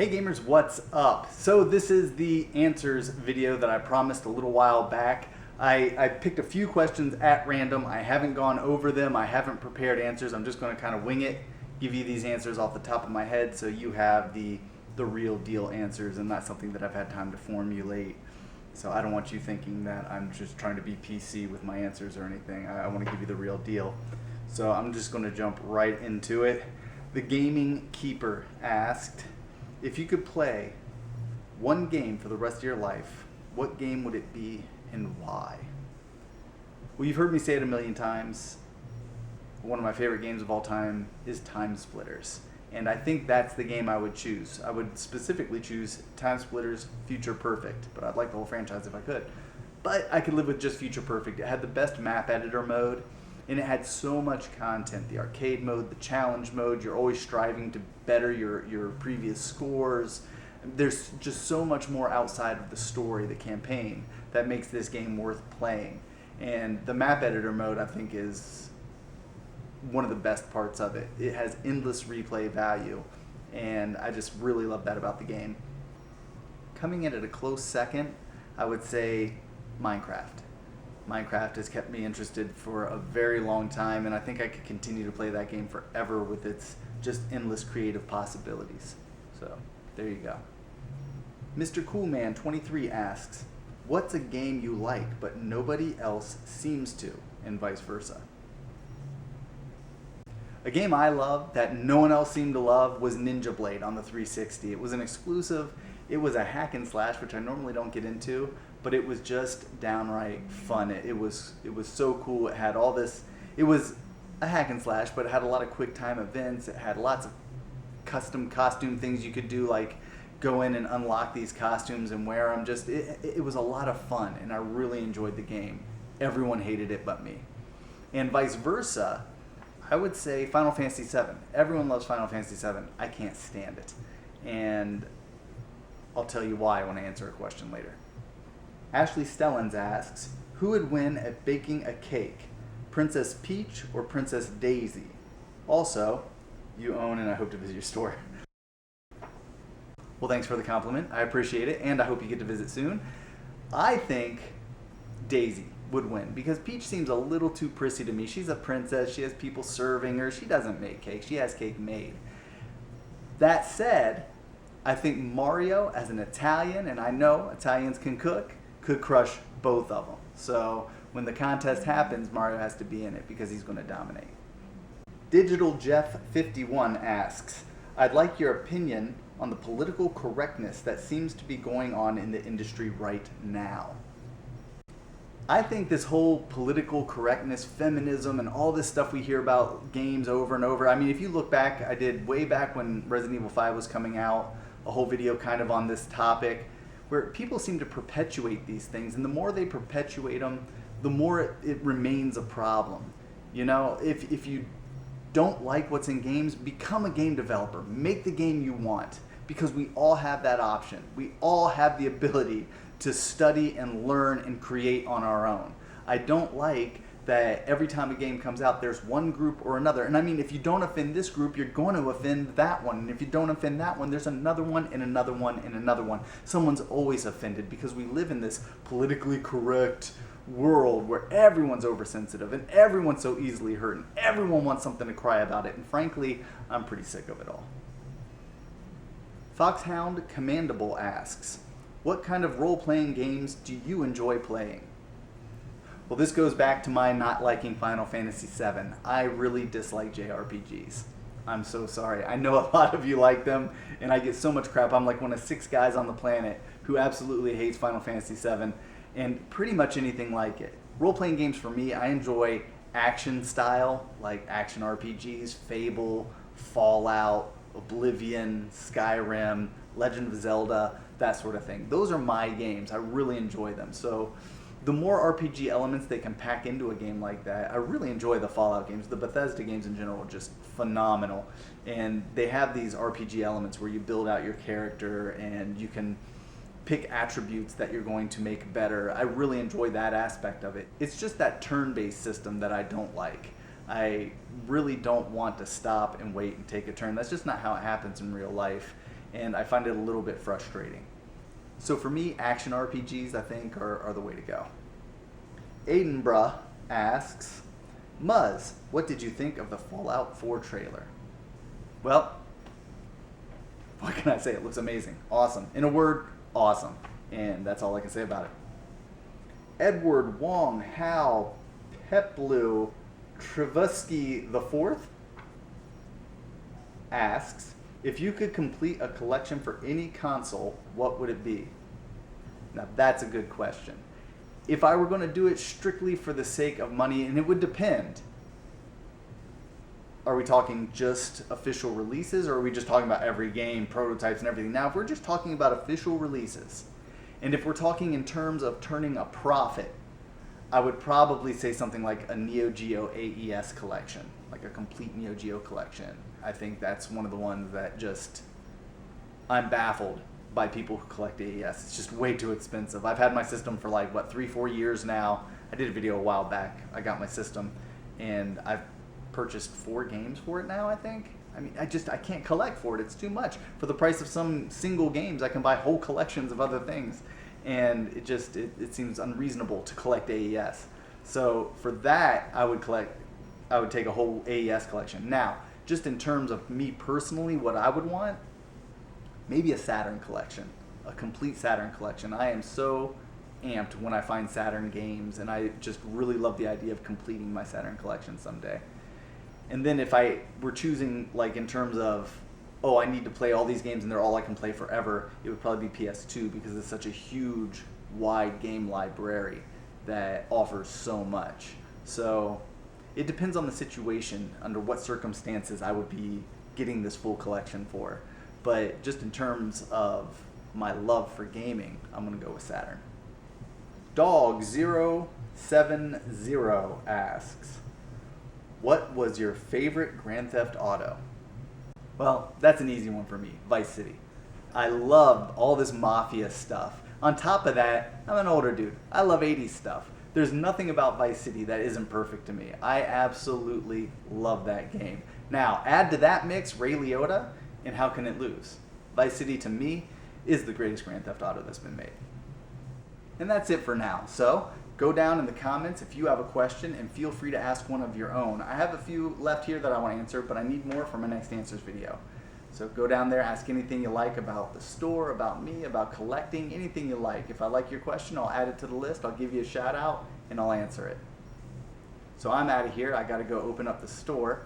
Hey gamers, what's up? So this is the answers video that I promised a little while back. I picked a few questions at random. I haven't gone over them. I haven't prepared answers. I'm just going to kind of wing it, give you these answers off the top of my head so you have the real deal answers and not something that I've had time to formulate. So I don't want you thinking that I'm just trying to be PC with my answers or anything. I want to give you the real deal. So I'm just going to jump right into it. The Gaming Keeper asked, if you could play one game for the rest of your life, what game would it be and why? Well, you've heard me say it a million times. One of my favorite games of all time is Time Splitters. And I think that's the game I would choose. I would specifically choose Time Splitters Future Perfect, but I'd like the whole franchise if I could. But I could live with just Future Perfect. It had the best map editor mode, and it had so much content. The arcade mode, the challenge mode, you're always striving to better your previous scores. There's just so much more outside of the story, the campaign, that makes this game worth playing. And the map editor mode, I think, is one of the best parts of it. It has endless replay value, and I just really love that about the game. Coming in at a close second, I would say Minecraft. Minecraft has kept me interested for a very long time, and I think I could continue to play that game forever with its just endless creative possibilities. So, there you go. Mr. Coolman23 asks, what's a game you like but nobody else seems to, and vice versa? A game I loved that no one else seemed to love was Ninja Blade on the 360. It was an exclusive. It was a hack and slash, which I normally don't get into, but it was just downright fun. It was so cool. It had all this. It was a hack and slash, but it had a lot of quick time events. It had lots of custom costume things you could do, like go in and unlock these costumes and wear them. Just it was a lot of fun, and I really enjoyed the game. Everyone hated it but me. And vice versa, I would say Final Fantasy VII. Everyone loves Final Fantasy VII. I can't stand it. And I'll tell you why when I answer a question later. Ashley Stellens asks, who would win at baking a cake, Princess Peach or Princess Daisy? Also, you own and I hope to visit your store. Well, thanks for the compliment. I appreciate it, and I hope you get to visit soon. I think Daisy would win because Peach seems a little too prissy to me. She's a princess. She has people serving her. She doesn't make cake. She has cake made. That said, I think Mario, as an Italian, and I know Italians can cook, could crush both of them. So when the contest happens, Mario has to be in it because he's going to dominate. Digital Jeff 51 asks, I'd like your opinion on the political correctness that seems to be going on in the industry right now. I think this whole political correctness, feminism, and all this stuff we hear about games over and over. I mean, if you look back, I did way back when Resident Evil 5 was coming out, a whole video kind of on this topic, where people seem to perpetuate these things, and the more they perpetuate them, the more it remains a problem. You know, if you don't like what's in games, become a game developer. Make the game you want, because we all have that option. We all have the ability to study and learn and create on our own. I don't like that every time a game comes out, there's one group or another. And I mean, if you don't offend this group, you're going to offend that one. And if you don't offend that one, there's another one and another one and another one. Someone's always offended because we live in this politically correct world where everyone's oversensitive and everyone's so easily hurt and everyone wants something to cry about it. And frankly, I'm pretty sick of it all. Foxhound Commendable asks, what kind of role-playing games do you enjoy playing? Well, this goes back to my not liking Final Fantasy VII. I really dislike JRPGs. I'm so sorry. I know a lot of you like them, and I get so much crap. I'm like one of 6 guys on the planet who absolutely hates Final Fantasy VII, and pretty much anything like it. Role-playing games for me, I enjoy action style, like action RPGs, Fable, Fallout, Oblivion, Skyrim, Legend of Zelda, that sort of thing. Those are my games. I really enjoy them. So the more RPG elements they can pack into a game like that, I really enjoy the Fallout games. The Bethesda games in general are just phenomenal. And they have these RPG elements where you build out your character and you can pick attributes that you're going to make better. I really enjoy that aspect of it. It's just that turn-based system that I don't like. I really don't want to stop and wait and take a turn. That's just not how it happens in real life. and I find it a little bit frustrating. So for me, action RPGs, I think, are the way to go. Aidenbruh asks, Muzz, what did you think of the Fallout 4 trailer? Well, what can I say? It looks amazing. Awesome. In a word, awesome. And that's all I can say about it. Edward Wong Hal Peplu Trevusky IV asks, if you could complete a collection for any console, what would it be? Now that's a good question. If I were going to do it strictly for the sake of money, and it would depend, are we talking just official releases, or are we just talking about every game, prototypes and everything? Now if we're just talking about official releases, and if we're talking in terms of turning a profit, I would probably say something like a Neo Geo AES collection, like a complete Neo Geo collection. I think that's one of the ones that just, I'm baffled by people who collect AES. It's just way too expensive. I've had my system for like, what, 3-4 years now. I did a video a while back. I got my system, and I've purchased 4 games for it now, I think. I mean, I can't collect for it. It's too much. For the price of some single games, I can buy whole collections of other things. And it seems unreasonable to collect AES. So for that, I would take a whole AES collection. Now, just in terms of me personally, what I would want, maybe a Saturn collection, a complete Saturn collection. I am so amped when I find Saturn games, and I just really love the idea of completing my Saturn collection someday. And then if I were choosing, like, in terms of, oh, I need to play all these games and they're all I can play forever, it would probably be PS2, because it's such a huge, wide game library that offers so much. So it depends on the situation, under what circumstances I would be getting this full collection for. But just in terms of my love for gaming, I'm going to go with Saturn. Dog070 asks, what was your favorite Grand Theft Auto? Well, that's an easy one for me, Vice City. I loved all this mafia stuff. On top of that, I'm an older dude. I love 80s stuff. There's nothing about Vice City that isn't perfect to me. I absolutely love that game. Now, add to that mix Ray Liotta, and how can it lose? Vice City, to me, is the greatest Grand Theft Auto that's been made. And that's it for now. So, go down in the comments if you have a question, and feel free to ask one of your own. I have a few left here that I want to answer, but I need more for my next answers video. So go down there, ask anything you like about the store, about me, about collecting, anything you like. If I like your question, I'll add it to the list, I'll give you a shout out, and I'll answer it. So I'm out of here. I got to go open up the store.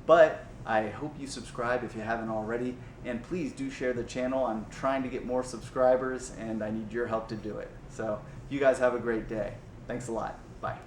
But I hope you subscribe if you haven't already, and please do share the channel. I'm trying to get more subscribers, and I need your help to do it. So you guys have a great day. Thanks a lot. Bye.